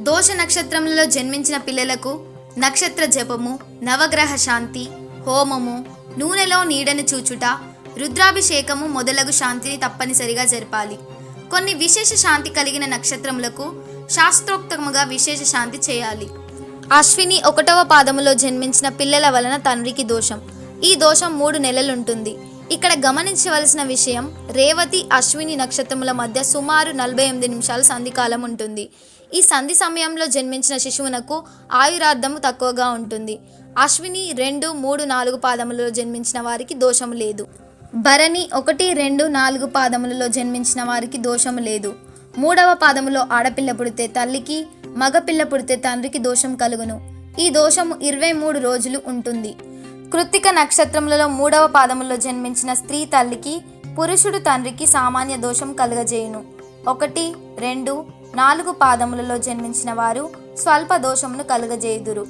దోష నక్షత్రములలో జన్మించిన పిల్లలకు నక్షత్ర జపము, నవగ్రహ శాంతి, హోమము, నూనెలో నీడని చూచుట, రుద్రాభిషేకము మొదలగు శాంతిని తప్పనిసరిగా జరపాలి. కొన్ని విశేష శాంతి కలిగిన నక్షత్రములకు శాస్త్రోక్తముగా విశేష శాంతి చేయాలి. అశ్విని 1వ పాదములో జన్మించిన పిల్లల వలన తండ్రికి దోషం. ఈ దోషం 3 నెలలుంటుంది. ఇక్కడ గమనించవలసిన విషయం, రేవతి అశ్విని నక్షత్రముల మధ్య సుమారు 48 నిమిషాల సంధికాలం ఉంటుంది. ఈ సంధి సమయంలో జన్మించిన శిశువునకు ఆయురార్థము తక్కువగా ఉంటుంది. అశ్విని 2, 3, 4 పాదములలో జన్మించిన వారికి దోషము లేదు. భరణి 1, 2, 4 పాదములలో జన్మించిన వారికి దోషము లేదు. 3వ పాదములో ఆడపిల్ల పుడితే తల్లికి, మగపిల్ల పుడితే తండ్రికి దోషం కలుగును. ఈ దోషము 23 రోజులు ఉంటుంది. కృత్తిక నక్షత్రములలో 3వ పాదములో జన్మించిన స్త్రీ తల్లికి, పురుషుడు తండ్రికి సామాన్య దోషం కలుగజేయును. 1, 2, 4 పాదములలో జన్మించిన వారు స్వల్ప దోషమును కలుగజేయుదురు.